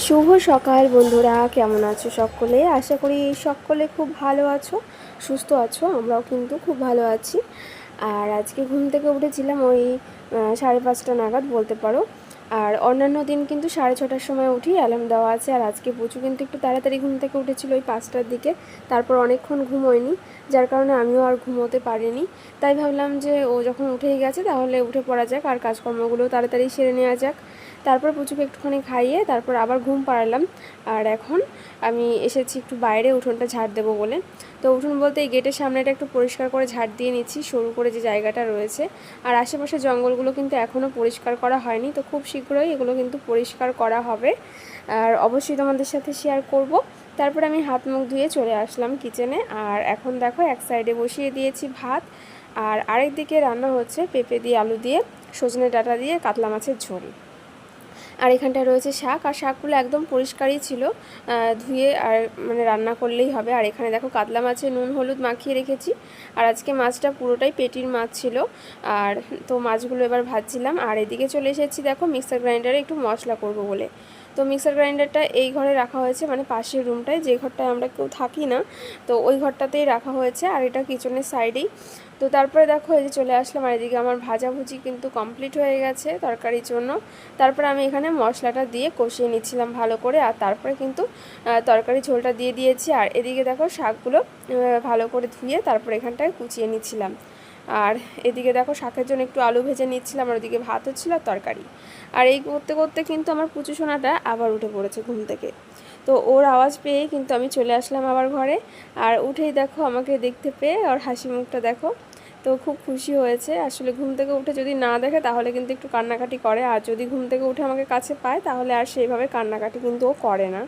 শুভ সকাল বন্ধুরা, কেমন আছো সকলে? আশা করি সকলে খুব ভালো আছো, সুস্থ আছো। আমরাও কিন্তু খুব ভালো আছি। আর আজকে ঘুম থেকে উঠেছিলাম ওই 5:30 নাগাদ বলতে পারো। আর অন্যান্য দিন কিন্তু 6:30টার সময় উঠি, অ্যালার্ম দেওয়া আছে। আর আজকে পুচু কিন্তু একটু তাড়াতাড়ি ঘুম থেকে উঠেছিল ওই 5টার দিকে। তারপর অনেকক্ষণ ঘুমোয়নি, যার কারণে আমিও আর ঘুমোতে পারিনি। তাই ভাবলাম যে ও যখন উঠেই গেছে তাহলে উঠে পড়া যাক আর কাজকর্মগুলো তাড়াতাড়ি সেরে নেওয়া যাক। তারপর পুচুকে একটুখানি খাইয়ে তারপর আবার ঘুম পাড়ালাম। আর এখন আমি এসেছি একটু বাইরে উঠোনটা ঝাড় দেবো বলে। তো উঠোন বলতে এই গেটের সামনেটা একটু পরিষ্কার করে ঝাড় দিয়ে নিচ্ছি, সরু করে যে জায়গাটা রয়েছে। আর আশেপাশে জঙ্গলগুলো কিন্তু এখনও পরিষ্কার করা হয়নি, তো খুব শীঘ্রই এগুলো কিন্তু পরিষ্কার করা হবে। আর অবশ্যই তোমাদের সাথে শেয়ার করব। তারপর আমি হাত মুখ ধুয়ে চলে আসলাম কিচেনে। আর এখন দেখো এক সাইডে বসিয়ে দিয়েছি ভাত, আর আরেক দিকে রান্না হচ্ছে পেঁপে দিয়ে আলু দিয়ে সজনে ডাঁটা দিয়ে কাতলা মাছের ঝোল। আর এখানটায় রয়েছে শাক, আর শাকগুলো একদম পরিষ্কারই ছিল, ধুয়ে আর মানে রান্না করলেই হবে। আর এখানে দেখো কাতলা মাছে নুন হলুদ মাখিয়ে রেখেছি। আর আজকে মাছটা পুরোটাই পেটির মাছ ছিল। আর তো মাছগুলো এবার ভাজছিলাম। আর এদিকে চলে এসেছি দেখো মিক্সার গ্রাইন্ডারে একটু মশলা করব বলে। তো মিক্সার গ্রাইন্ডারটা এই ঘরে রাখা হয়েছে, মানে পাশের রুমটায়, যে ঘরটায় আমরা কেউ থাকি না, তো ওই ঘরটাতেই রাখা হয়েছে। আর এটা কিচেনের সাইডেই। তো তারপরে দেখো এই যে চলে আসলাম। আর এদিকে আমার ভাজাভুজি কিন্তু কমপ্লিট হয়ে গেছে তরকারির জন্য। তারপরে আমি এখানে মশলাটা দিয়ে কষিয়ে নিচ্ছিলাম ভালো করে। আর তারপরে কিন্তু তরকারি ঝোলটা দিয়ে দিয়েছি। আর এদিকে দেখো শাকগুলো ভালো করে ধুয়ে তারপর এখানটায় কুচিয়ে নিচ্ছিলাম। আর এদিকে দেখো শাকের জন্য একটু আলু ভেজে নিচ্ছিলাম, আর ওদিকে ভাত হচ্ছিল আর তরকারি। আর এই করতে করতে কিন্তু আমার পুচু সোনাটা আবার উঠে পড়েছে ঘুম থেকে। তো ওর আওয়াজ পেয়েই কিন্তু আমি চলে আসলাম আবার ঘরে। আর উঠেই দেখো আমাকে দেখতে পেয়ে ওর হাসি মুখটা দেখো। তো খুব খুশি হয়েছে। আসলে ঘুম থেকে উঠে যদি না দেখে তাহলে কিন্তু একটু কান্নাকাটি করে, আর যদি ঘুম থেকে উঠে আমাকে কাছে পায় তাহলে আর সেইভাবে কান্নাকাটি কিন্তু ও করে না।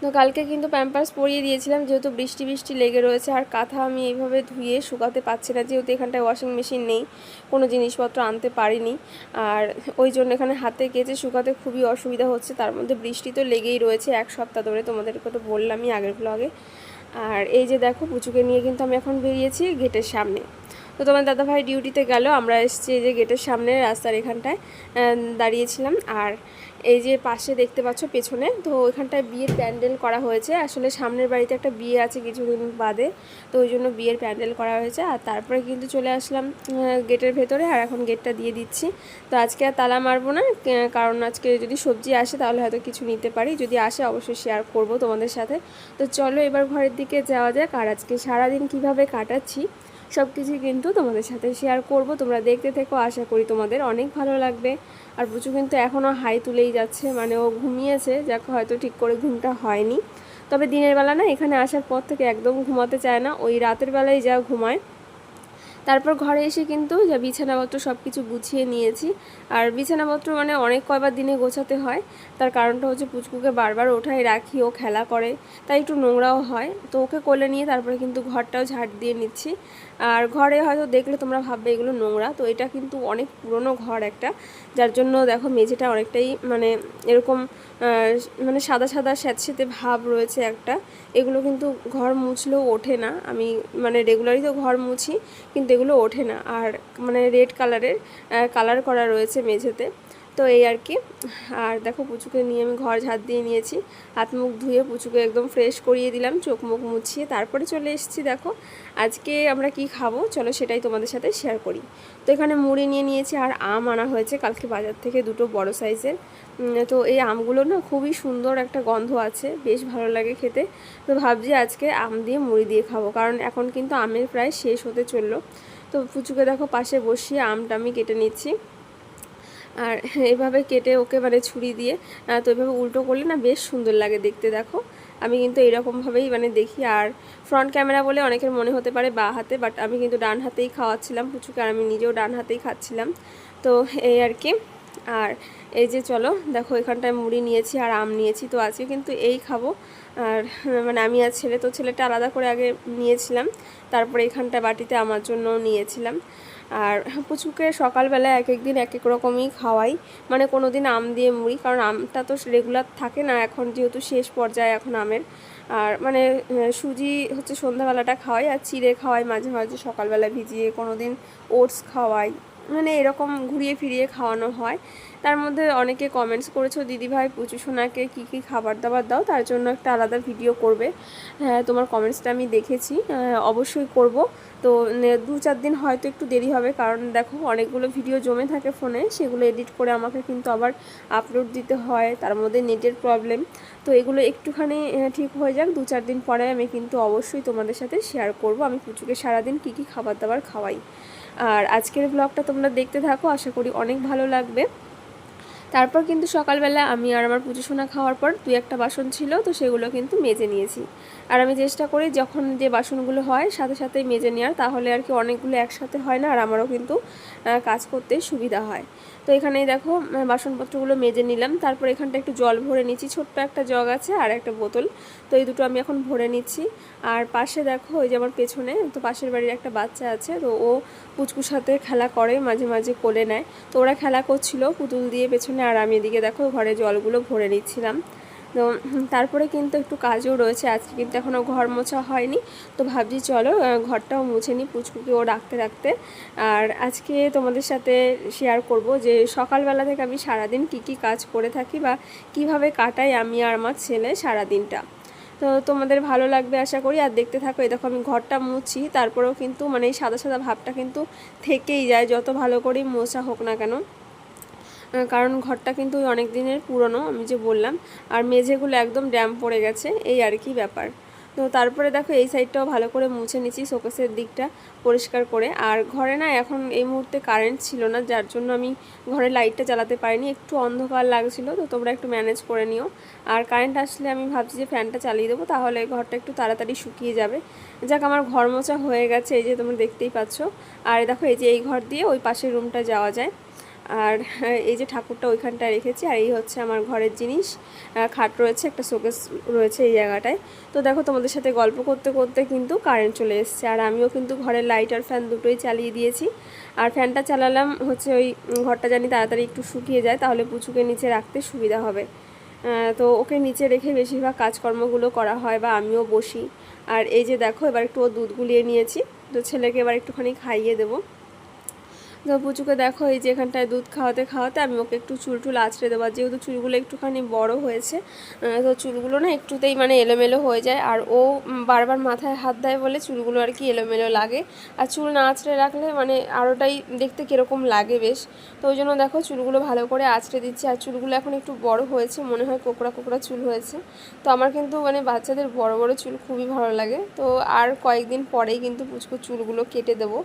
তো কালকে কিন্তু প্যাম্পার্স পরিয়ে দিয়েছিলাম, যেহেতু বৃষ্টি বৃষ্টি লেগে রয়েছে। আর কাঁথা আমি এইভাবে ধুয়ে শুকাতে পারছি না, যেহেতু এখানটায় ওয়াশিং মেশিন নেই, কোনো জিনিসপত্র আনতে পারিনি। আর ওই জন্য এখানে হাতে কেচে শুকাতে খুবই অসুবিধা হচ্ছে। তার মধ্যে বৃষ্টি তো লেগেই রয়েছে 1 সপ্তাহ ধরে, তোমাদেরকে তো বললামই আগের ব্লগে। আর এই যে দেখো পুচুকে নিয়ে কিন্তু আমি এখন বেরিয়েছি গেটের সামনে। তো তোমার দাদাভাই ডিউটিতে গেল, আমরা এসেছি এই যে গেটের সামনে রাস্তার এখানটায় দাঁড়িয়েছিলাম। আর এই যে পাশে দেখতে পাচ্ছ পেছনে, তো ওইখানটায় বিয়ের প্যান্ডেল করা হয়েছে। আসলে সামনের বাড়িতে একটা বিয়ে আছে কিছুদিন বাদে, তো ওই জন্য বিয়ের প্যান্ডেল করা হয়েছে। আর তারপরে কিন্তু চলে আসলাম গেটের ভেতরে। আর এখন গেটটা দিয়ে দিচ্ছি। তো আজকে আর তালা মারবো না, কারণ আজকে যদি সবজি আসে তাহলে হয়তো কিছু নিতে পারি, যদি আসে অবশ্যই শেয়ার করব তোমাদের সাথে। তো চলো এবার ঘরের দিকে যাওয়া যাক। আর আজকে সারাদিন কিভাবে কাটাচ্ছি সব কিছুই কিন্তু তোমাদের সাথে শেয়ার করব। তোমরা দেখতে থেকো, আশা করি তোমাদের অনেক ভালো লাগবে। আর পুচু কিন্তু এখনও হাই তুলেই যাচ্ছে, মানে ও ঘুমিয়েছে, যাকে হয়তো ঠিক করে ঘুমটা হয়নি। তবে দিনের বেলা না, এখানে আসার পর থেকে একদম ঘুমাতে চায় না, ওই রাতের বেলায় যা ঘুমায়। তারপর ঘরে এসে কিন্তু যা বিছানাপত্র সব কিছু গুছিয়ে নিয়েছি। আর বিছানাপত্র মানে অনেক কয়বার দিনে গোছাতে হয়, তার কারণটা হচ্ছে পুচকুকে বারবার ওঠাই রাখি, ও খেলা করে, তাই একটু নোংরাও হয়। তো ওকে কোলে নিয়ে তারপরে কিন্তু ঘরটাও ঝাড় দিয়ে নিচ্ছি। আর ঘরে হয়তো দেখলে তোমরা ভাববে এগুলো নোংরা, তো এটা কিন্তু অনেক পুরনো ঘর একটা, যার জন্য দেখো মেঝেটা অনেকটাই মানে এরকম মানে সাদা সাদা স্যাঁতসেঁতে ভাব রয়েছে একটা। এগুলো কিন্তু ঘর মুছলেও ওঠে না, আমি মানে রেগুলারই তো ঘর মুছি, কিন্তু এগুলো ওঠে না। আর মানে রেড কালারের কালার করা রয়েছে মেঝেতে। তো এই আর কি। আর দেখো পুচুকে নিয়ে আমি ঘর ঝাড় দিয়ে নিয়েছি, হাত মুখ ধুয়ে পুচুকে একদম ফ্রেশ করিয়ে দিলাম, চোখ মুখ মুছিয়ে তারপরে চলে এসেছি। দেখো আজকে আমরা কি খাবো চলো সেটাই তোমাদের সাথে শেয়ার করি। তো এখানে মুড়ি নিয়ে নিয়েছি, আর আম আনা হয়েছে কালকে বাজার থেকে, দুটো বড় সাইজের। তো এই আমগুলো না খুবই সুন্দর একটা গন্ধ আছে, বেশ ভালো লাগে খেতে। তো ভাবছি আজকে আম দিয়ে মুড়ি দিয়ে খাবো, কারণ এখন কিন্তু আমের প্রায় শেষ হতে চললো। তো পুচুকে দেখো পাশে বসিয়ে আমটা আমি কেটে নিচ্ছি। আর এইভাবে কেটে ওকে মানে ছুরি দিয়ে, তো এইভাবে উল্টো করলে না বেশ সুন্দর লাগে দেখতে। দেখো আমি কিন্তু এইরকমভাবেই মানে দেখি। আর ফ্রন্ট ক্যামেরা বলে অনেকের মনে হতে পারে বাঁ হাতে, বাট আমি কিন্তু ডান হাতেই খাওয়াচ্ছিলাম পুচুকে, আর আমি নিজেও ডান হাতেই খাচ্ছিলাম। তো এই আর কি। আর এই যে চলো দেখো এখানটায় মুড়ি নিয়েছি আর আম নিয়েছি, তো আজকে কিন্তু এই খাবো। আর মানে আমি আর ছেলে, তো ছেলেটা আলাদা করে আগে নিয়েছিলাম, তারপরে এখানটা বাটিতে আমার জন্য নিয়েছিলাম। আর পুচুকে সকালবেলা এক এক দিন এক এক রকমই খাওয়াই, মানে কোনো দিন আম দিয়ে মুড়ি, কারণ আমটা তো রেগুলার থাকে না এখন, যেহেতু শেষ পর্যায়ে এখন আমের। আর মানে সুজি হচ্ছে সন্ধ্যাবেলাটা খাওয়াই, আর চিড়ে খাওয়াই মাঝে মাঝে সকালবেলা ভিজিয়ে, কোনো দিন ওটস খাওয়াই। মানে এরকম ঘুরিয়ে ফিরিয়ে খাওয়ানো হয়। তার মধ্যে অনেকে কমেন্টস করেছো, দিদিভাই পুচু সোনাকে কী কী খাবার দাবার দাও, তার জন্য একটা আলাদা ভিডিও করবে। হ্যাঁ, তোমার কমেন্টসটা আমি দেখেছি, অবশ্যই করব। তো 2-4 দিন হয়তো একটু দেরি হবে, কারণ দেখো অনেকগুলো ভিডিও জমে থাকে ফোনে, সেগুলো এডিট করে আমাকে কিন্তু আবার আপলোড দিতে হয়, তার মধ্যে নেটের প্রবলেম। তো এগুলো একটুখানি ঠিক হয়ে যাক, 2-4 দিন পরে আমি কিন্তু অবশ্যই তোমাদের সাথে শেয়ার করব আমি পুচুকে সারাদিন কী কী খাবার দাবার খাওয়াই। আর আজকের ব্লগটা তোমরা দেখতে থাকো, আশা করি অনেক ভালো লাগবে। তারপর কিন্তু সকালবেলা আমি আর আমার পুজো সোনা খাওয়ার পর 2-1টা বাসন ছিল, তো সেগুলো কিন্তু মেজে নিয়েছি। আর আমি চেষ্টা করি যখন যে বাসনগুলো হয় সাথে সাথেই মেজে নেওয়ার, তাহলে আর কি অনেকগুলো একসাথে হয় না, আর আমারও কিন্তু কাজ করতে সুবিধা হয়। তো এখানেই দেখো বাসনপত্রগুলো মেজে নিলাম। তারপর এখানটা একটু জল ভরে নিচ্ছি, ছোট্ট একটা জগ আছে আর একটা বোতল, তো এই দুটো আমি এখন ভরে নিচ্ছি। আর পাশে দেখো ওই যে আমার পেছনে তো পাশের বাড়ির একটা বাচ্চা আছে, তো ও পুচকুর সাথে খেলা করে, মাঝে মাঝে কোলে নেয়। তো ওরা খেলা করছিল পুতুল দিয়ে পেছনে, আর আমি এদিকে দেখো ঘরে জলগুলো ভরে নিচ্ছিলাম। তো তারপরে কিন্তু একটু কাজও রয়েছে, আজকে কিন্তু এখনও ঘর মোছা হয়নি। তো ভাবছি চলো ঘরটাও মুছে নিই পুচকুকে ও রাখতে রাখতে। আর আজকে তোমাদের সাথে শেয়ার করব যে সকালবেলা থেকে আমি সারাদিন কি কি কাজ করে থাকি বা কিভাবে কাটাই আমি আর আমার ছেলে সারাদিনটা। তো তোমাদের ভালো লাগবে আশা করি, আর দেখতে থাকো। এই দেখো আমি ঘরটা মুছি, তারপরেও কিন্তু মানে এই সাদা সাদা ভাবটা কিন্তু থেকেই যায় যত ভালো করেই মোছা হোক না কেন, কারণ ঘরটা কিন্তু অনেক দিনের পুরনো, আমি যে বললাম। আর মেঝেগুলো একদম ড্যাম পড়ে গেছে, এই আর কি ব্যাপার। তো তারপরে দেখো এই সাইডটাও ভালো করে মুছে নিচ্ছি, শোকেসের দিকটা পরিষ্কার করে। আর ঘরে না এখন এই মুহূর্তে কারেন্ট ছিল না, যার জন্য আমি ঘরে লাইটটা জ্বালাতে পারিনি, একটু অন্ধকার লাগছিলো, তো তোমরা একটু ম্যানেজ করে নিও। আর কারেন্ট আসলে আমি ভাবছি যে ফ্যানটা চালিয়ে দেবো, তাহলে ঘরটা একটু তাড়াতাড়ি শুকিয়ে যাবে। যাক, আমার ঘর মোছা হয়ে গেছে, এই যে তোমরা দেখতেই পাচ্ছ। আর দেখো এই যে এই ঘর দিয়ে ওই পাশের রুমটা যাওয়া যায়। আর এই যে ঠাকুরটা ওইখানটায় রেখেছি, আর এই হচ্ছে আমার ঘরের জিনিস, খাট রয়েছে, একটা শোকেস রয়েছে এই জায়গাটায়। তো দেখো তোমাদের সাথে গল্প করতে করতে কিন্তু কারেন্ট চলে এসেছে, আর আমিও কিন্তু ঘরের লাইট আর ফ্যান দুটোই চালিয়ে দিয়েছি। আর ফ্যানটা চালালাম হচ্ছে ওই ঘরটা জানি তাড়াতাড়ি একটু শুকিয়ে যায়, তাহলে পুচুকে নিচে রাখতে সুবিধা হবে। তো ওকে নিচে রেখে বেশিরভাগ কাজকর্মগুলো করা হয় বা আমিও বসি। আর এই যে দেখো এবার একটু ও দুধ গুলিয়ে নিয়েছি, তো ছেলেকে এবার একটুখানি খাইয়ে দেবো। তো পুচুকে দেখো এই যে এখানটায় দুধ খাওয়াতে খাওয়াতে আমি ওকে একটু চুল টুল আঁচড়ে দেবো, যেহেতু চুলগুলো একটুখানি বড় হয়েছে, তো চুলগুলো না একটুতেই মানে এলোমেলো হয়ে যায়, আর ও বারবার মাথায় হাত দেয় বলে চুলগুলো আর কি এলোমেলো লাগে। আর চুল না আঁচড়ে রাখলে মানে আরোটাই দেখতে কীরকম লাগে বেশ। তো ওই জন্য দেখো চুলগুলো ভালো করে আঁচড়ে দিচ্ছি। আর চুলগুলো এখন একটু বড় হয়েছে, মনে হয় কোকড়া কোকড়া চুল হয়েছে। তো আমার কিন্তু মানে বাচ্চাদের বড় বড় চুল খুবই ভালো লাগে। তো আর কয়েকদিন পরেই কিন্তু পুচকুর চুলগুলো কেটে দেবো,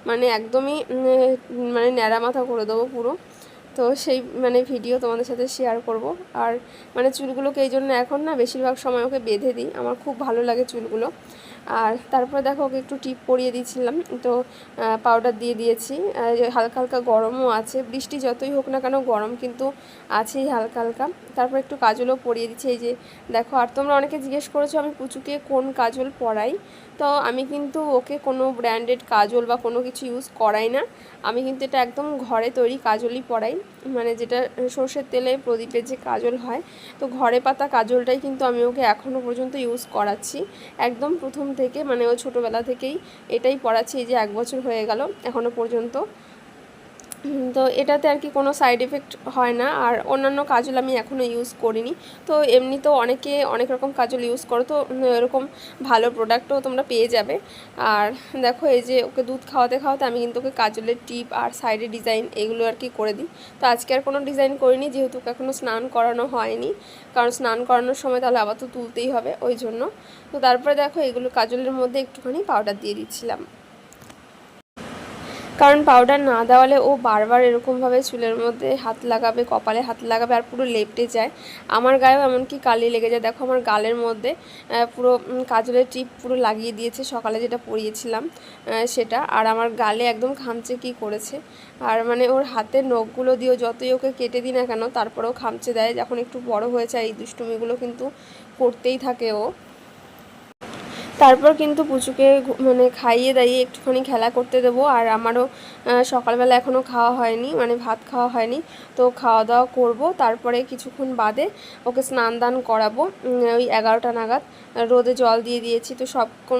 মানে একদমই মানে ন্যাড়া মাথা করে দেবো পুরো। তো সেই মানে ভিডিও তোমাদের সাথে শেয়ার করব। আর মানে চুলগুলোকে এই জন্য এখন না বেশিরভাগ সময় ওকে বেঁধে দিই, আমার খুব ভালো লাগে চুলগুলো। আর তারপরে দেখো ওকে একটু টিপ পরিয়ে দিয়েছিলাম, তো পাউডার দিয়ে দিয়েছি। হালকা হালকা গরমও আছে, বৃষ্টি যতই হোক না কেন গরম কিন্তু আছেই হালকা হালকা। তারপর একটু কাজলও পরিয়ে দিচ্ছি, এই যে দেখো। আর তোমরা অনেকে জিজ্ঞেস করেছো আমি পুচুকে কোন কাজল পরাই, তো আমি কিন্তু ওকে কোনো ব্র্যান্ডেড কাজল বা কোনো কিছু ইউজ করাই না। আমি কিন্তু এটা একদম ঘরে তৈরি কাজলই পরাই, মানে যেটা সর্ষের তেলে প্রদীপের যে কাজল হয়, তো ঘরে পাতা কাজলটাই কিন্তু আমি ওকে এখনও পর্যন্ত ইউজ করাচ্ছি একদম প্রথম থেকে, মানে ও ছোটোবেলা থেকেই এটাই পরাচ্ছি। এই যে 1 বছর হয়ে গেল এখনও পর্যন্ত। তো এটাতে আর কি কোনো সাইড এফেক্ট হয় না। আর অন্যান্য কাজল আমি এখনও ইউজ করিনি। তো এমনিতেও অনেকে অনেক রকম কাজল ইউজ করো, তো এরকম ভালো প্রোডাক্টও তোমরা পেয়ে যাবে। আর দেখো এই যে ওকে দুধ খাওয়াতে খাওয়াতে আমি কিন্তু ওকে কাজলের টিপ আর সাইডে ডিজাইন এগুলো আর কি করে দিই। তো আজকে আর কোনো ডিজাইন করিনি, যেহেতু ওকে এখনও স্নান করানো হয়নি, কারণ স্নান করানোর সময় তাহলে আবার তো তুলতেই হবে ওই জন্য। তো তারপরে দেখো এগুলো কাজলের মধ্যে একটুখানি পাউডার দিয়ে দিচ্ছিলাম, কারণ পাউডার না দেওয়ালে ও বারবার এরকমভাবে চুলের মধ্যে হাত লাগাবে, কপালে হাত লাগাবে, আর পুরো লেপটে যায়। আমার গায়েও এমনকি কালি লেগে যায়। দেখো আমার গালের মধ্যে পুরো কাজলের টিপ পুরো লাগিয়ে দিয়েছে, সকালে যেটা পরিয়েছিলাম সেটা। আর আমার গালে একদম খামচে কি করেছে। আর মানে ওর হাতের নখগুলো দিয়েও যতই ওকে কেটে দিই না কেন তারপরেও খামচে দেয়। যখন একটু বড় হয়েছে এই দুষ্টুমিগুলো কিন্তু করতেই থাকে ও। তারপর কিন্তু পুচুকে মানে খাইয়ে দাইয়ে একটুখানি খেলা করতে দেবো। আর আমারও সকালবেলা এখনও খাওয়া হয়নি, মানে ভাত খাওয়া হয়নি। তো খাওয়া দাওয়া করব, তারপরে কিছুক্ষণ বাদে ওকে স্নান দান করাবো ওই 11টা নাগাদ। রোদে জল দিয়ে দিয়েছি। তো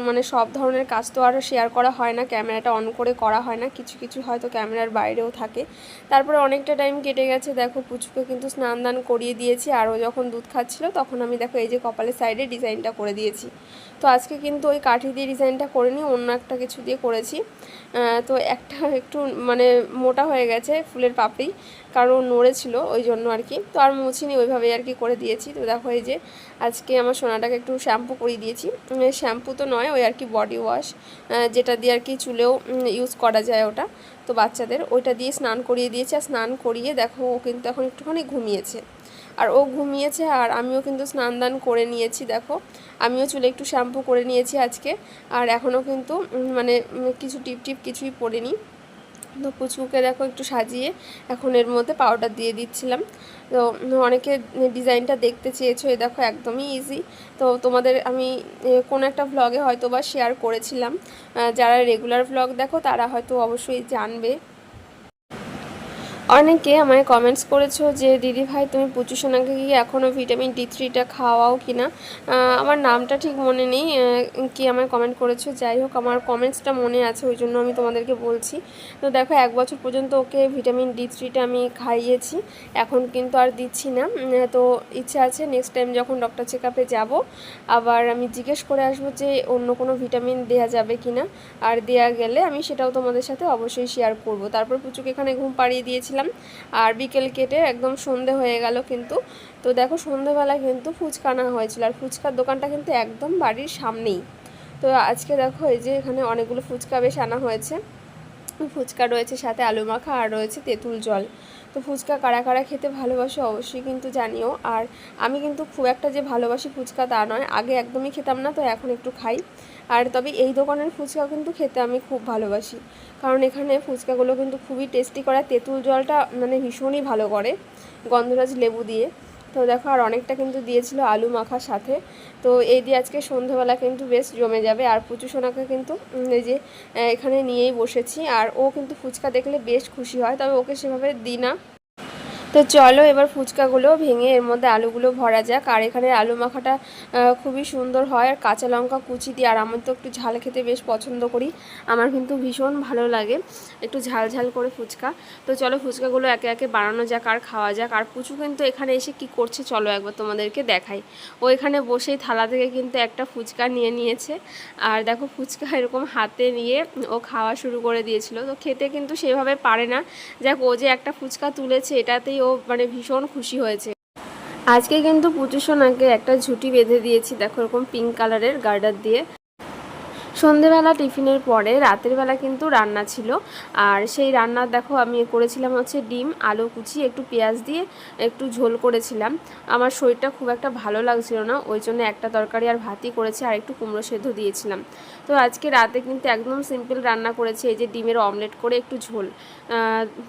মানে সব ধরনের কাজ তো আর শেয়ার করা হয় না, ক্যামেরাটা অন করে করা হয় না, কিছু কিছু হয়তো ক্যামেরার বাইরেও থাকে। তারপরে অনেকটা টাইম কেটে গেছে, দেখো পুচুকে কিন্তু স্নান দান করিয়ে দিয়েছি। আর ও যখন দুধ খাচ্ছিল তখন আমি দেখো এই যে কপালের সাইডে ডিজাইনটা করে দিয়েছি। তো আজকে কিন্তু ওই কাঠি দিয়ে ডিজাইনটা করিনি, অন্য একটা কিছু দিয়ে করেছি। তো একটা একটু মানে মোটা হয়ে গেছে ফুলের পাপড়ি, কারণ নড়েছিল ওই জন্য আর কি। তো আর মুছিনি, ওইভাবেই আর কি করে দিয়েছি। তো দেখো এই যে আজকে আমার সোনাটাকে একটু শ্যাম্পু করিয়ে দিয়েছি। শ্যাম্পু তো নয়, ওই আর কি বডি ওয়াশ, যেটা দিয়ে আর কি চুলেও ইউজ করা যায় ওটা। তো বাচ্চাদের ওইটা দিয়ে স্নান করিয়ে দিয়েছি। আর স্নান করিয়ে দেখো ও কিন্তু এখন একটুখানি ঘুমিয়েছে। আর ও ঘুমিয়েছে আর আমিও কিন্তু স্নান দান করে নিয়েছি। দেখো আমিও চুলে একটু শ্যাম্পু করে নিয়েছি আজকে। আর এখনও কিন্তু মানে কিছু টিপ টিপ কিছুই পরিনি। তো পুচকুকে দেখো একটু সাজিয়ে এখন এর মধ্যে পাউডার দিয়ে দিচ্ছিলাম। তো অনেকে ডিজাইনটা দেখতে চেয়েছো, এই দেখো একদমই ইজি। তো তোমাদের আমি কোনো একটা ভ্লগে হয়তো বা শেয়ার করেছিলাম, যারা রেগুলার ভ্লগ দেখো তারা হয়তো অবশ্যই জানবে। অনেকে আমায় কমেন্টস করেছো যে দিদি ভাই তুমি পুচু সোনাকে কি এখনও ভিটামিন D3টা খাওয়াও কি না। আমার নামটা ঠিক মনে নেই কি আমায় কমেন্ট করেছো, যাই হোক আমার কমেন্টসটা মনে আছে, ওই জন্য আমি তোমাদেরকে বলছি। তো দেখো 1 বছর পর্যন্ত ওকে ভিটামিন D3টা আমি খাইয়েছি, এখন কিন্তু আর দিচ্ছি না। তো ইচ্ছা আছে নেক্সট টাইম যখন ডক্টর চেকআপে যাব আবার আমি জিজ্ঞেস করে আসবো যে অন্য কোনো ভিটামিন দেওয়া যাবে কি না। আর দেওয়া গেলে আমি সেটাও তোমাদের সাথে অবশ্যই শেয়ার করব। তারপর পুচুকে এখানে ঘুম পাড়িয়ে দিয়েছিলাম। আর বিকেল কেটে একদম সন্ধে হয়ে গেল কিন্তু। তো দেখো সন্ধেবেলা কিন্তু ফুচকা আনা হয়েছিল, আর ফুচকার দোকানটা কিন্তু একদম বাড়ির সামনেই। তো আজকে দেখো এই যে এখানে অনেকগুলো ফুচকা বেশ আনা হয়েছে। ফুচকা রয়েছে, সাথে আলু মাখা, আর রয়েছে তেঁতুল জল। তো ফুচকা কারা কারা খেতে ভালোবাসে অবশ্যই কিন্তু জানিও। আর আমি কিন্তু খুব একটা যে ভালোবাসি ফুচকা তা নয়, আগে একদমই খেতাম না, তো এখন একটু খাই। আর তবে এই দোকানের ফুচকা কিন্তু খেতে আমি খুব ভালোবাসি, কারণ এখানে ফুচকাগুলো কিন্তু খুবই টেস্টি করে। তেঁতুল জলটা মানে ভীষণই ভালো করে গন্ধরাজ লেবু দিয়ে। তো দেখো আর অনেকটা কিন্তু দিয়েছিল আলু মাখার সাথে। তো এই দিয়ে আজকে সন্ধ্যাবেলা কিন্তু বেশ জমে যাবে। আর পুচু সোনাকে কিন্তু এই যে এখানে নিয়েই বসেছি, আর ও কিন্তু ফুচকা দেখলে বেশ খুশি হয়, তবে ওকে সেভাবে দিই না। তো চলো এবার ফুচকাগুলো ভেঙে এর মধ্যে আলুগুলো ভরা যাক। আর এখানে আলু মাখাটা খুবই সুন্দর হয়, আর কাঁচা লঙ্কা কুচি দিয়ে। আর আমার তো একটু ঝাল খেতে বেশ পছন্দ করি, আমার কিন্তু ভীষণ ভালো লাগে একটু ঝাল ঝাল করে ফুচকা। তো চলো ফুচকাগুলো একে একে বানানো যাক আর খাওয়া যাক। আর পুচু কিন্তু এখানে এসে কি করছে চলো একবার তোমাদেরকে দেখাই। ও এখানে বসেই থালা থেকে কিন্তু একটা ফুচকা নিয়ে নিয়েছে। আর দেখো ফুচকা এরকম হাতে নিয়ে ও খাওয়া শুরু করে দিয়েছিল। তো খেতে কিন্তু সেভাবে পারে না, যাক ও যে একটা ফুচকা তুলেছে এটাতেই ও মানে ভীষণ খুশি হয়েছে। আজকে কিন্তু পুচু সোনাকে একটা ঝুঁটি বেঁধে দিয়েছি, দেখো এরকম পিঙ্ক কালারের গার্ডার দিয়ে। সন্ধেবেলা টিফিনের পরে রাতের বেলা কিন্তু রান্না ছিল। আর সেই রান্না দেখো আমি করেছিলাম হচ্ছে ডিম আলু কুচি একটু পেঁয়াজ দিয়ে একটু ঝোল করেছিলাম। আমার শরীরটা খুব একটা ভালো লাগছিল না, ওই জন্য একটা তরকারি আর ভাতই করেছি, আর একটু কুমড়ো সেদ্ধ দিয়েছিলাম। তো আজকে রাতে কিন্তু একদম সিম্পল রান্না করেছি, এই যে ডিমের অমলেট করে একটু ঝোল,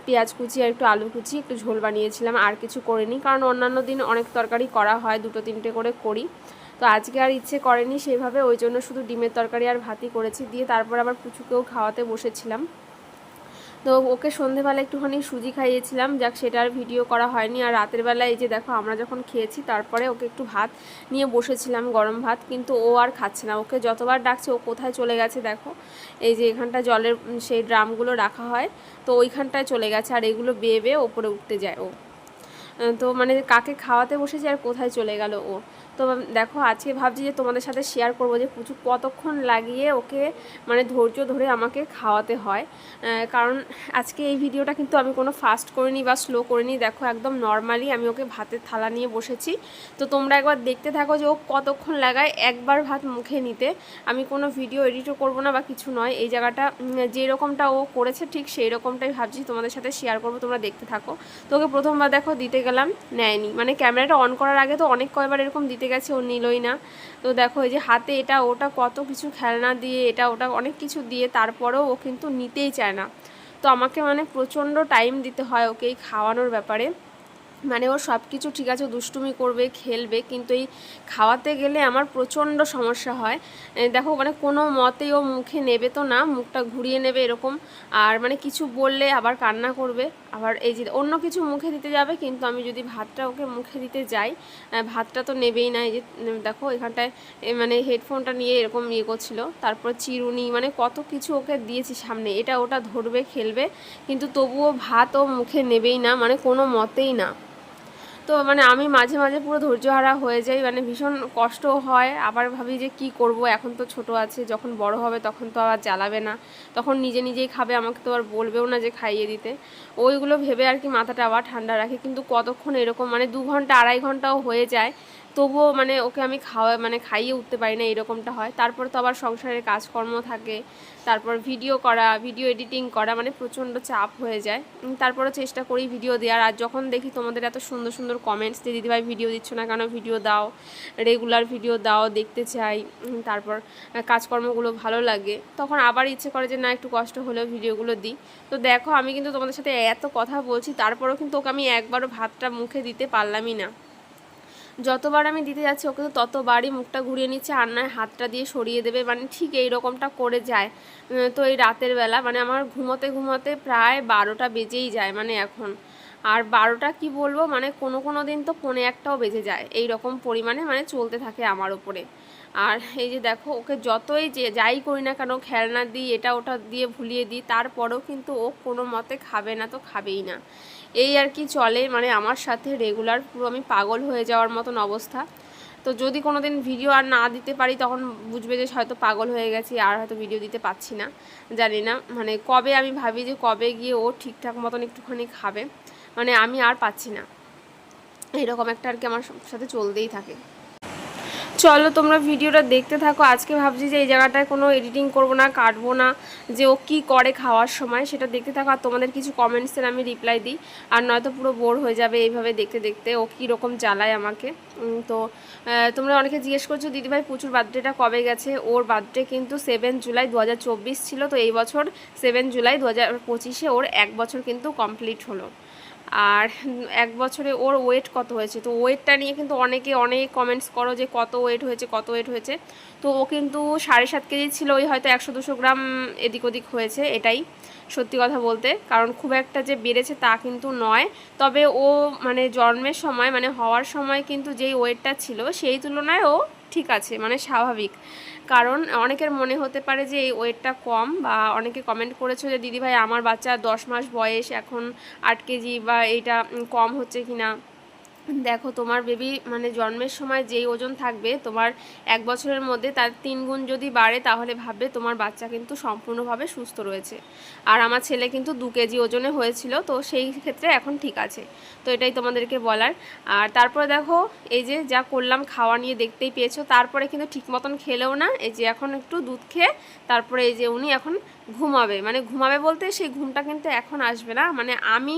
পেঁয়াজ কুচি আর একটু আলু কুচি একটু ঝোল বানিয়েছিলাম, আর কিছু করিনি। কারণ অন্যান্য দিন অনেক তরকারি করা হয়, 2-3টে করে করি। তো আজকে আর ইচ্ছে করেনি সেভাবে, ওই জন্য শুধু ডিমের তরকারি আর ভাতই করেছি। দিয়ে তারপর আবার পুচুকেও খাওয়াতে বসেছিলাম। তো ওকে সন্ধেবেলা একটুখানি সুজি খাইয়েছিলাম, যাক সেটা আর ভিডিও করা হয়নি। আর রাতের বেলা এই যে দেখো আমরা যখন খেয়েছি তারপরে ওকে একটু ভাত নিয়ে বসেছিলাম, গরম ভাত, কিন্তু ও আর খাচ্ছে না। ওকে যতবার ডাকছে ও কোথায় চলে গেছে দেখো, এই যে এখানটা জলের সেই ড্রামগুলো রাখা হয়, তো ওইখানটায় চলে গেছে। আর এগুলো বেয়ে বেয়ে ওপরে উঠতে যায় ও। তো মানে কাকে খাওয়াতে বসেছে আর কোথায় চলে গেল ও। তো দেখো আজকে ভাবছি যে তোমাদের সাথে শেয়ার করব যে পুচু কতক্ষণ লাগিয়ে ওকে মানে ধৈর্য ধরে আমাকে খাওয়াতে হয়। কারণ আজকে এই ভিডিওটা কিন্তু আমি কোনো ফাস্ট করিনি বা স্লো করিনি, দেখো একদম নর্মালি আমি ওকে ভাতের থালা নিয়ে বসেছি। তো তোমরা একবার দেখতে থাকো যে ও কতক্ষণ লাগায় একবার ভাত মুখে নিতে। আমি কোনো ভিডিও এডিটও করব না বা কিছু নয়, এই জায়গাটা যেরকমটা ও করেছে ঠিক সেই রকমটাই ভাবছি তোমাদের সাথে শেয়ার করব, তোমরা দেখতে থাকো। তো ওকে প্রথমবার দেখো দিতে গেলাম, নেয়নি, মানে ক্যামেরাটা অন করার আগে তো অনেক কয়বার এরকম দিতে গেছে, ও নিলই না। তো দেখো এই যে হাতে এটা ওটা কত কিছু খেলনা দিয়ে এটা ওটা অনেক কিছু দিয়ে তারপরেও ও কিন্তু নিতেই চায় না। তো আমাকে মানে প্রচণ্ড টাইম দিতে হয় ওকে এই খাওয়ানোর ব্যাপারে। মানে ওর সব কিছু ঠিক আছে, দুষ্টুমি করবে, খেলবে, কিন্তু এই খাওয়াতে গেলে আমার প্রচণ্ড সমস্যা হয়। দেখো মানে কোনো মতেই ও মুখে নেবে তো না, মুখটা ঘুরিয়ে নেবে এরকম। আর মানে কিছু বললে আবার কান্না করবে, আবার এই যে অন্য কিছু মুখে দিতে যাবে, কিন্তু আমি যদি ভাতটা ওকে মুখে দিতে যাই, ভাতটা তো নেবেই না। এই যে দেখো এখানটায় মানে হেডফোনটা নিয়ে এরকম ইয়ে করছিল, তারপর চিরুনি, মানে কত কিছু ওকে দিয়েছি সামনে, এটা ওটা ধরবে, খেলবে, কিন্তু তবুও ভাত ও মুখে নেবেই না, মানে কোনো মতেই না। তো মানে আমি মাঝে মাঝে পুরো ধৈর্যহারা হয়ে যাই, মানে ভীষণ কষ্ট হয়। আবার ভাবি যে কি করব, এখন তো ছোট আছে, যখন বড় হবে তখন তো আবার জ্বালাবে না, তখন নিজে নিজেই খাবে, আমাকে তো আর বলবেও না যে খাইয়ে দিতে। ওইগুলো ভেবে আর কি মাথাটা আবার ঠান্ডা রাখি। কিন্তু কতক্ষণ এরকম, মানে 2 ঘন্টা 2.5 ঘন্টাও হয়ে যায়, তবুও মানে ওকে আমি মানে খাইয়ে উঠতে পারি না, এরকমটা হয়। তারপর তো আবার সংসারের কাজকর্ম থাকে, তারপর ভিডিও করা, ভিডিও এডিটিং করা, মানে প্রচণ্ড চাপ হয়ে যায়। তারপরও চেষ্টা করি ভিডিও দেওয়ার। আর যখন দেখি তোমাদের এত সুন্দর সুন্দর কমেন্টস যে দিদিভাই ভিডিও দিচ্ছ না কেন, ভিডিও দাও, রেগুলার ভিডিও দাও, দেখতে চাই, তারপর কাজকর্মগুলো ভালো লাগে, তখন আবার ইচ্ছে করে যে না একটু কষ্ট হলেও ভিডিওগুলো দিই। তো দেখো আমি কিন্তু তোমাদের সাথে এত কথা বলছি, তারপরেও কিন্তু ওকে আমি একবারও ভাতটা মুখে দিতে পারলামই না। যতবার আমি দিতে যাচ্ছি ওকে তো ততবারই মুখটা ঘুরিয়ে নিচ্ছে, আর নয় হাতটা দিয়ে সরিয়ে দেবে, মানে ঠিক এই রকমটা করে যায়। তো এই রাতের বেলা মানে আমার ঘুমোতে ঘুমোতে প্রায় 12টা বেজেই যায়, মানে এখন। আর 12টা কি বলবো, মানে কোনো কোনো দিন তো 1:45টাও বেজে যায়, এই রকম পরিমাণে মানে চলতে থাকে আমার উপরে। আর এই যে দেখো ওকে যতই যে যাই করি না কেন, খেলনা দিই, এটা ওটা দিয়ে ভুলিয়ে দিই, তারপরেও কিন্তু ও কোনো মতে খাবে না, তো খাবেই না। এই আর কি চলে, মানে আমার সাথে রেগুলার পুরো আমি পাগল হয়ে যাওয়ার মতন অবস্থা। তো যদি কোনো দিন ভিডিও আর না দিতে পারি, তখন বুঝবে যে হয়তো পাগল হয়ে গেছি, আর হয়তো ভিডিও দিতে পারছি না, জানি না। মানে কবে আমি ভাবি যে কবে গিয়ে ও ঠিকঠাক মতন একটুখানি খাবে, মানে আমি আর পাচ্ছি না, এরকম একটা আর কি আমার সাথে চলতেই থাকে। চলো তোমরা ভিডিওটা দেখতে থাকো। আজকে ভাবছি যে এই জায়গাটায় কোনো এডিটিং করবো না, কাটবো না, যে ও কী করে খাওয়ার সময় সেটা দেখতে থাকো, আর তোমাদের কিছু কমেন্টসের আমি রিপ্লাই দিই। আর নয়তো পুরো বোর হয়ে যাবে এইভাবে দেখতে দেখতে ও কীরকম জ্বালায় আমাকে। তো তোমরা অনেকে জিজ্ঞেস করছো দিদিভাই পুচুর বার্থডেটা কবে গেছে। ওর বার্থডে কিন্তু 7 জুলাই 2024 ছিল। তো এই বছর 7 জুলাই 2025-এ ওর 1 বছর কিন্তু কমপ্লিট হলো। আর 1 বছরে ওর ওয়েট কত হয়েছে, তো ওয়েটটা নিয়ে কিন্তু অনেকে অনেক কমেন্টস করো যে কত ওয়েট হয়েছে, কত ওয়েট হয়েছে। তো ও কিন্তু 7.5 কেজি ছিল, ওই হয়তো 100-200 গ্রাম এদিক ওদিক হয়েছে, এটাই সত্যি কথা বলতে। কারণ খুব একটা যে বেড়েছে তা কিন্তু নয়। তবে ও মানে জন্মের সময়, মানে হওয়ার সময় কিন্তু যেই ওয়েটটা ছিল সেই তুলনায় ও ঠিক আছে, মানে স্বাভাবিক। কারণ অনেকের মনে হতে পারে যে এই ওয়েটটা কম, বা অনেকে কমেন্ট করেছো যে দিদিভাই আমার বাচ্চা 10 মাস বয়স, এখন 8 কেজি, বা এইটা কম হচ্ছে কি না। দেখো তোমার বেবি মানে জন্মের সময় যেই ওজন থাকবে, তোমার 1 বছরের মধ্যে তার 3 গুণ যদি বাড়ে, তাহলে ভাববে তোমার বাচ্চা কিন্তু সম্পূর্ণভাবে সুস্থ রয়েছে। আর আমার ছেলে কিন্তু 2 কেজি ওজনে হয়েছিল, তো সেই ক্ষেত্রে এখন ঠিক আছে। তো এটাই তোমাদেরকে বলার। আর তারপরে দেখো এই যে যা করলাম খাওয়া নিয়ে দেখতেই পেয়েছো, তারপরে কিন্তু ঠিক মতন খেলেও না। এই যে এখন একটু দুধ খেয়ে তারপরে এই যে উনি এখন ঘুমাবে, মানে ঘুমাবে বলতে সেই ঘুমটা কিন্তু এখন আসবে না, মানে আমি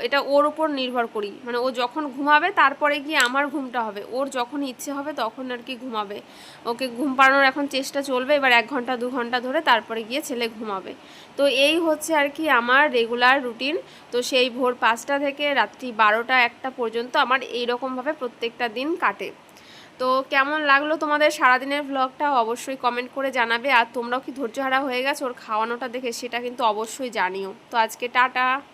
এটা ওর উপর নির্ভর করি। মানে ও যখন ঘুমাবে তারপরে গিয়ে আমার ঘুমটা হবে, ওর যখন ইচ্ছে হবে তখন আর কি ঘুমাবে। ওকে ঘুম পাড়ানোর এখন চেষ্টা চলবে, এবার 1 ঘন্টা 2 ঘন্টা ধরে, তারপরে গিয়ে ছেলে ঘুমাবে। তো এই হচ্ছে আর কি আমার রেগুলার রুটিন। তো সেই ভোর 5টা থেকে রাত্রি 12টা 1টা পর্যন্ত আমার এইরকমভাবে প্রত্যেকটা দিন কাটে। তো কেমন লাগলো তোমাদের সারাদিনের ভ্লগটা অবশ্যই কমেন্ট করে জানাবে। আর তোমরাও কি ধৈর্যহারা হয়ে গেছো ওর খাওয়ানোটা দেখে, সেটা কিন্তু অবশ্যই জানিও। তো আজকে টাটা।